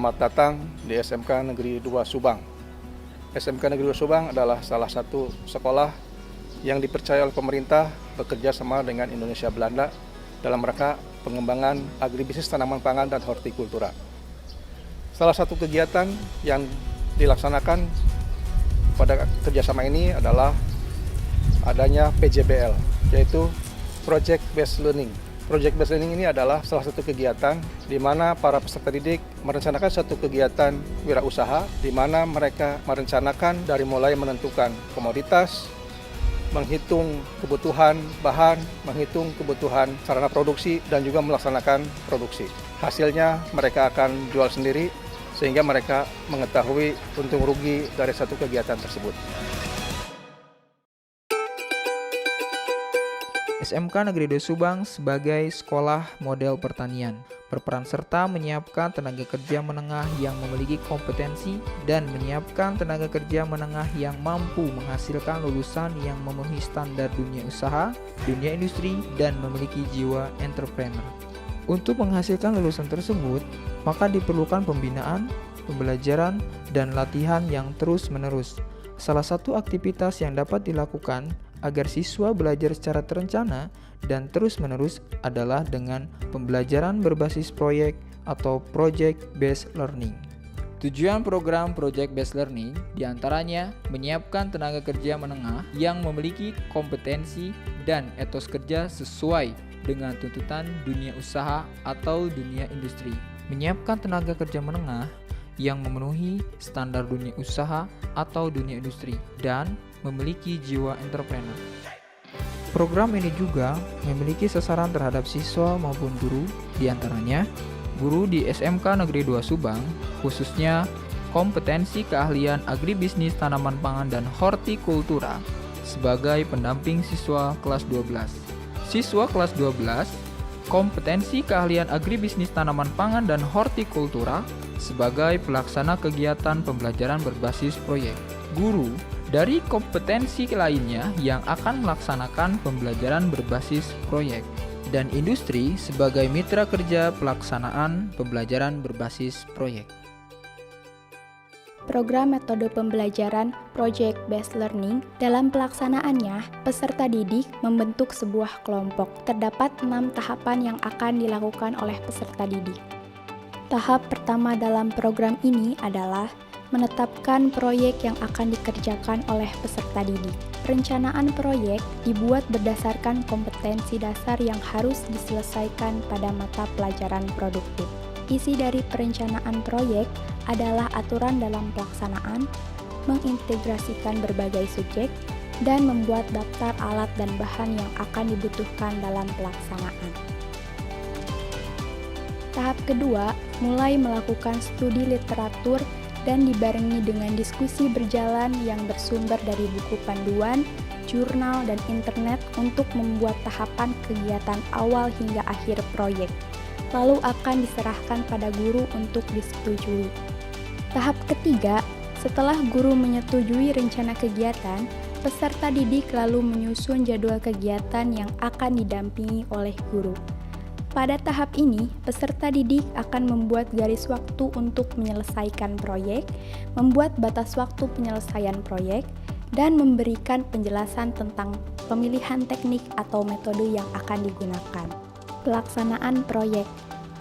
Selamat datang di SMK Negeri 2 Subang. SMK Negeri 2 Subang adalah salah satu sekolah yang dipercaya oleh pemerintah bekerja sama dengan Indonesia Belanda dalam rangka pengembangan agribisnis tanaman pangan dan hortikultura. Salah satu kegiatan yang dilaksanakan pada kerjasama ini adalah adanya PJBL, yaitu Project Based Learning. Project Based Learning ini adalah salah satu kegiatan di mana para peserta didik merencanakan satu kegiatan wirausaha di mana mereka merencanakan dari mulai menentukan komoditas, menghitung kebutuhan bahan, menghitung kebutuhan sarana produksi, dan juga melaksanakan produksi. Hasilnya mereka akan jual sendiri sehingga mereka mengetahui untung rugi dari satu kegiatan tersebut. SMK Negeri 2 Subang sebagai sekolah model pertanian berperan serta menyiapkan tenaga kerja menengah yang memiliki kompetensi dan menyiapkan tenaga kerja menengah yang mampu menghasilkan lulusan yang memenuhi standar dunia usaha, dunia industri, dan memiliki jiwa entrepreneur. Untuk menghasilkan lulusan tersebut, maka diperlukan pembinaan, pembelajaran, dan latihan yang terus-menerus. Salah satu aktivitas yang dapat dilakukan agar siswa belajar secara terencana dan terus-menerus adalah dengan pembelajaran berbasis proyek atau Project Based Learning. Tujuan program Project Based Learning diantaranya menyiapkan tenaga kerja menengah yang memiliki kompetensi dan etos kerja sesuai dengan tuntutan dunia usaha atau dunia industri. Menyiapkan tenaga kerja menengah yang memenuhi standar dunia usaha atau dunia industri dan memiliki jiwa entrepreneur. Program ini juga memiliki sasaran terhadap siswa maupun guru, diantaranya guru di SMK Negeri 2 Subang, khususnya kompetensi keahlian agribisnis tanaman pangan dan hortikultura sebagai pendamping siswa kelas 12. Siswa kelas 12, kompetensi keahlian agribisnis tanaman pangan dan hortikultura sebagai pelaksana kegiatan pembelajaran berbasis proyek. Guru dari kompetensi lainnya yang akan melaksanakan pembelajaran berbasis proyek, dan industri sebagai mitra kerja pelaksanaan pembelajaran berbasis proyek. Program metode pembelajaran Project Based Learning dalam pelaksanaannya, peserta didik membentuk sebuah kelompok. Terdapat 6 tahapan yang akan dilakukan oleh peserta didik. Tahap pertama dalam program ini adalah menetapkan proyek yang akan dikerjakan oleh peserta didik. Perencanaan proyek dibuat berdasarkan kompetensi dasar yang harus diselesaikan pada mata pelajaran produktif. Isi dari perencanaan proyek adalah aturan dalam pelaksanaan, mengintegrasikan berbagai subjek, dan membuat daftar alat dan bahan yang akan dibutuhkan dalam pelaksanaan. Tahap kedua, mulai melakukan studi literatur dan dibarengi dengan diskusi berjalan yang bersumber dari buku panduan, jurnal, dan internet untuk membuat tahapan kegiatan awal hingga akhir proyek. Lalu akan diserahkan pada guru untuk disetujui. Tahap ketiga, setelah guru menyetujui rencana kegiatan, peserta didik lalu menyusun jadwal kegiatan yang akan didampingi oleh guru. Pada tahap ini, peserta didik akan membuat garis waktu untuk menyelesaikan proyek, membuat batas waktu penyelesaian proyek, dan memberikan penjelasan tentang pemilihan teknik atau metode yang akan digunakan. Pelaksanaan proyek.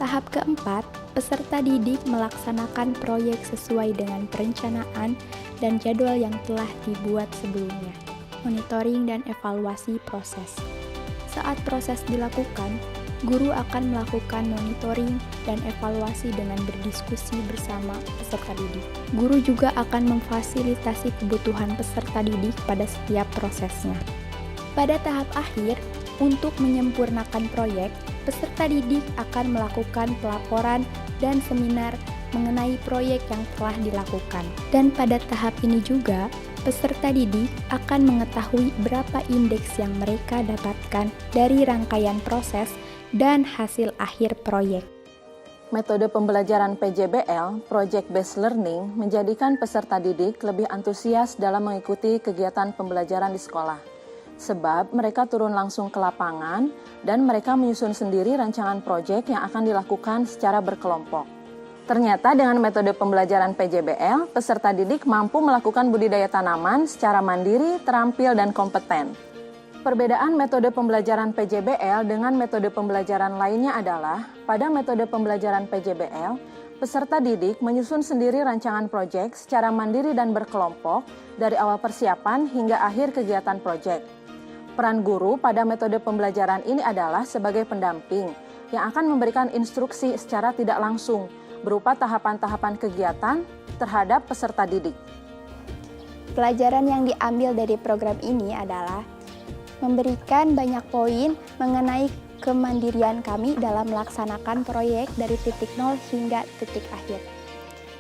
Tahap keempat, peserta didik melaksanakan proyek sesuai dengan perencanaan dan jadwal yang telah dibuat sebelumnya. Monitoring dan evaluasi proses. Saat proses dilakukan, guru akan melakukan monitoring dan evaluasi dengan berdiskusi bersama peserta didik. Guru juga akan memfasilitasi kebutuhan peserta didik pada setiap prosesnya. Pada tahap akhir, untuk menyempurnakan proyek, peserta didik akan melakukan pelaporan dan seminar mengenai proyek yang telah dilakukan. Dan pada tahap ini juga, peserta didik akan mengetahui berapa indeks yang mereka dapatkan dari rangkaian proses dan hasil akhir proyek. Metode pembelajaran PJBL, Project Based Learning, menjadikan peserta didik lebih antusias dalam mengikuti kegiatan pembelajaran di sekolah. Sebab mereka turun langsung ke lapangan dan mereka menyusun sendiri rancangan proyek yang akan dilakukan secara berkelompok. Ternyata dengan metode pembelajaran PJBL, peserta didik mampu melakukan budidaya tanaman secara mandiri, terampil, dan kompeten. Perbedaan metode pembelajaran PJBL dengan metode pembelajaran lainnya adalah, pada metode pembelajaran PJBL, peserta didik menyusun sendiri rancangan proyek secara mandiri dan berkelompok dari awal persiapan hingga akhir kegiatan proyek. Peran guru pada metode pembelajaran ini adalah sebagai pendamping yang akan memberikan instruksi secara tidak langsung berupa tahapan-tahapan kegiatan terhadap peserta didik. Pelajaran yang diambil dari program ini adalah memberikan banyak poin mengenai kemandirian kami dalam melaksanakan proyek dari titik nol hingga titik akhir.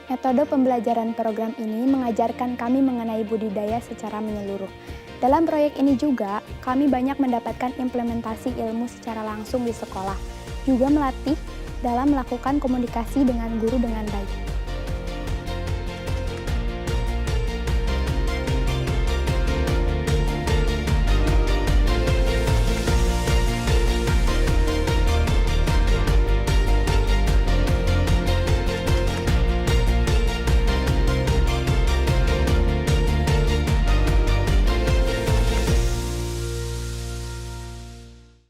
Metode pembelajaran program ini mengajarkan kami mengenai budidaya secara menyeluruh. Dalam proyek ini juga, kami banyak mendapatkan implementasi ilmu secara langsung di sekolah, juga melatih dalam melakukan komunikasi dengan guru dengan baik.